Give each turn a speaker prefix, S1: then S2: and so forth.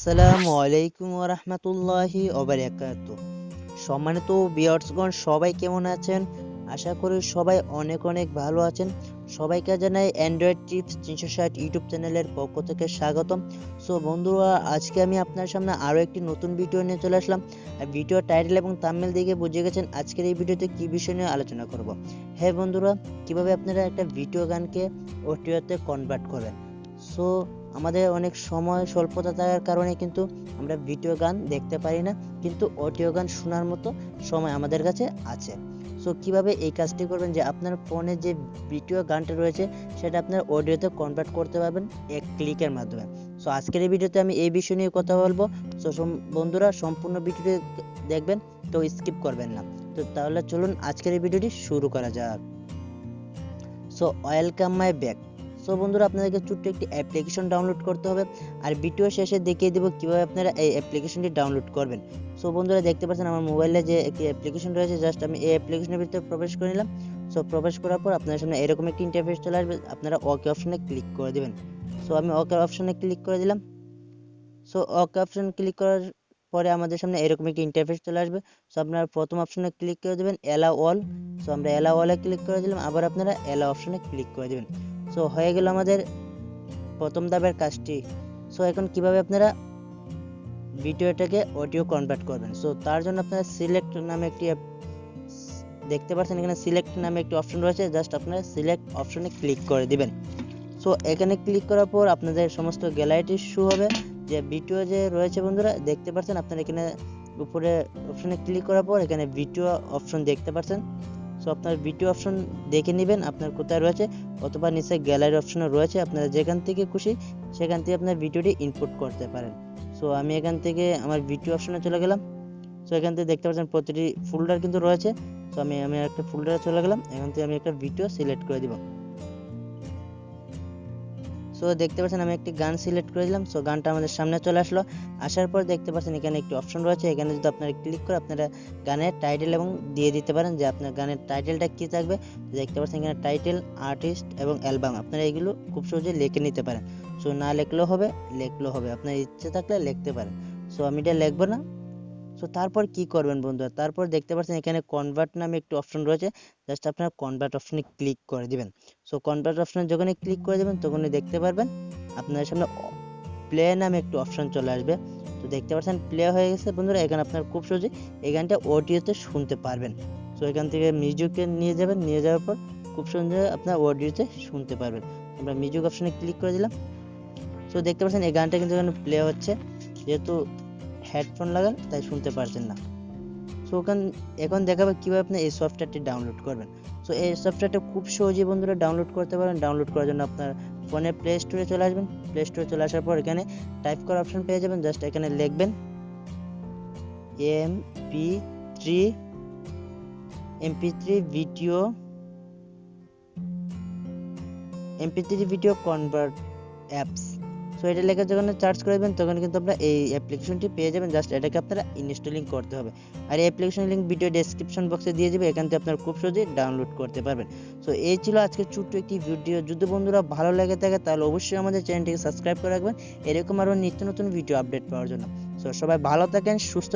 S1: আসসালামু আলাইকুম ওয়া রাহমাতুল্লাহি ওয়া বারাকাতুহু। সম্মানিত ভিউয়ার্সগণ, সবাই কেমন আছেন? আশা করি সবাই অনেক অনেক ভালো আছেন। সবাইকে জানাই অ্যান্ড্রয়েড টিপস 360 ইউটিউব চ্যানেলের পক্ষ থেকে স্বাগতম। সো বন্ধুরা, আজকে আমি আপনার সামনে আরও একটি নতুন ভিডিও নিয়ে চলে আসলাম। আর ভিডিও টাইটেল এবং থাম্বনেল দেখে বুঝে গেছেন আজকের এই ভিডিওতে কী বিষয় নিয়ে আলোচনা করব। হ্যাঁ বন্ধুরা, কিভাবে আপনারা একটা ভিডিও গানকে অডিওতে কনভার্ট করবেন। সো আমাদের অনেক সময় স্বল্পতা থাকার কারণে কিন্তু আমরা ভিডিও গান দেখতে পারি না, কিন্তু অডিও গান শোনার মতো সময় আমাদের কাছে আছে। সো কিভাবে এই কাজটি করবেন যে আপনার ফোনে যে ভিডিও গানটা রয়েছে সেটা আপনার অডিওতে কনভার্ট করতে পারবেন এক ক্লিকের মাধ্যমে। সো আজকের এই ভিডিওতে আমি এই বিষয় নিয়ে কথা বলবো। সো বন্ধুরা, সম্পূর্ণ ভিডিওটি দেখবেন, তো স্কিপ করবেন না। তো তাহলে চলুন আজকের এই ভিডিওটি শুরু করা যাক। So welcome my back. So বন্ধুরা, আপনাদেরকে ছোট্ট একটি অ্যাপ্লিকেশন ডাউনলোড করতে হবে, আর ভিডিও শেষে দেখিয়ে দেবো কীভাবে আপনারা এই অ্যাপ্লিকেশনটি ডাউনলোড করবেন। সো বন্ধুরা, দেখতে পাচ্ছেন আমার মোবাইলে যে একটি অ্যাপ্লিকেশন রয়েছে, জাস্ট আমি এই অ্যাপ্লিকেশনের ভিতরে প্রবেশ করে নিলাম। সো প্রবেশ করার পর আপনার সামনে এরকম একটি ইন্টারফেস চলে আসবে, আপনারা ওকে অপশনে ক্লিক করে দেবেন। সো আমি ওকে অপশনে ক্লিক করে দিলাম। সো ওকে অপশন ক্লিক করার পরে আমাদের সামনে এরকম একটি ইন্টারফেস চলে আসবে। সো আপনারা প্রথম অপশনে ক্লিক করে দেবেন অ্যালাউ অল। সো আমরা অ্যালাউ অলে ক্লিক করে দিলাম, আবার আপনারা অ্যালাউ অপশনে ক্লিক করে দেবেন। সো হয়ে গেল আমাদের প্রথম ধাপের কাজটি। সো এখন কিভাবে আপনারা ভিডিওটাকে অডিও কনভার্ট করবেন। সো তার জন্য আপনারা সিলেক্ট নামে একটি দেখতে পাচ্ছেন, এখানে সিলেক্ট নামে একটি অপশন রয়েছে, জাস্ট আপনারা সিলেক্ট অপশনে ক্লিক করে দিবেন। সো এখানে ক্লিক করার পর আপনাদের সমস্ত গ্যালারিটি শো হবে, যে ভিডিও যে রয়েছে বন্ধুরা দেখতে পাচ্ছেন। আপনারা এখানে উপরে অপশনে ক্লিক করার পর এখানে ভিডিও অপশন দেখতে পাচ্ছেন। সো আপনার ভিডিও অপশন দেখে নেবেন আপনার কোথায় রয়েছে, অথবা নিচে গ্যালারি অপশনও রয়েছে। আপনারা যেখান থেকে খুশি সেখান থেকে আপনার ভিডিওটি ইনপুট করতে পারেন। সো আমি এখান থেকে আমার ভিডিও অপশনে চলে গেলাম। সো এখান থেকে দেখতে পাচ্ছেন প্রতিটি ফোল্ডার কিন্তু রয়েছে। সো আমি একটা ফোল্ডারে চলে গেলাম, এখান থেকে আমি একটা ভিডিও সিলেক্ট করে দিব। সো দেখতে পাচ্ছেন আমি একটি গান সিলেক্ট করে দিলাম। সো গানটা আমাদের সামনে চলে আসলো। আসার পর দেখতে পাচ্ছেন এখানে একটি অপশন রয়েছে, এখানে যদি আপনারা ক্লিক করে আপনারা গানের টাইটেল এবং দিয়ে দিতে পারেন যে আপনার গানের টাইটেলটা কী থাকবে। দেখতে পাচ্ছেন এখানে টাইটেল, আর্টিস্ট এবং অ্যালবাম, আপনারা এগুলো খুব সহজে লিখে নিতে পারেন। সো না লিখলেও হবে, লিখলেও হবে, আপনার ইচ্ছে থাকলে লিখতে পারেন। সো আমি এটা লিখবো না। সো তারপর কি করবেন বন্ধুরা, তারপর দেখতে পাচ্ছেন এখানে কনভার্ট নামে একটি অপশন রয়েছে, জাস্ট আপনারা কনভার্ট অপশনে ক্লিক করে দিবেন। সো কনভার্ট অপশনে যখনই ক্লিক করে দেবেন তখনই দেখতে পারবেন আপনার সামনে প্লে নামে একটি অপশন চলে আসবে। তো দেখতে পাচ্ছেন প্লে হয়ে গেছে বন্ধুরা। এখানে আপনারা খুব সহজে এই গানটা অডিওতে শুনতে পারবেন। সো এখান থেকে মিউজিকে নিয়ে যাবেন, নিয়ে যাওয়ার পর খুব সহজে আপনার অডিওতে শুনতে পারবেন। আমরা মিউজিক অপশনে ক্লিক করে দিলাম। সো দেখতে পাচ্ছেন এই গানটা কিন্তু এখানে প্লে হচ্ছে, যেহেতু হেডফোন লাগান তাই শুনতে পারছেন না। সো এখন দেখাবো কীভাবে আপনি এই সফটওয়্যারটি ডাউনলোড করবেন। সো এই সফটওয়্যারটা খুব সহজেই বন্ধুরা ডাউনলোড করতে পারেন। ডাউনলোড করার জন্য আপনার ফোনে প্লে স্টোরে চলে আসবেন। প্লে স্টোরে চলে আসার পর এখানে টাইপ করার অপশন পেয়ে যাবেন, জাস্ট এখানে লিখবেন MP3 video convert apps. So এটা লেখা যখন সার্চ করে দেবেন তখন কিন্তু আপনারা এই অ্যাপ্লিকেশনটি পেয়ে যাবেন। জাস্ট এটাকে আপনারা ইনস্টলিং করতে হবে, আর এই অ্যাপ্লিকেশন লিঙ্ক ভিডিও ডেসক্রিপশন বক্সে দিয়ে দেবে, এখান থেকে আপনারা খুব সহজেই ডাউনলোড করতে পারবেন। সো এই ছিল আজকে ছোট্ট একটি ভিডিও। যদি বন্ধুরা ভালো লেগে থাকে তাহলে অবশ্যই আমাদের চ্যানেলটিকে সাবস্ক্রাইব করে রাখবেন এরকম আরও নিত্য নতুন ভিডিও আপডেট পাওয়ার জন্য। সো সবাই ভালো থাকেন, সুস্থ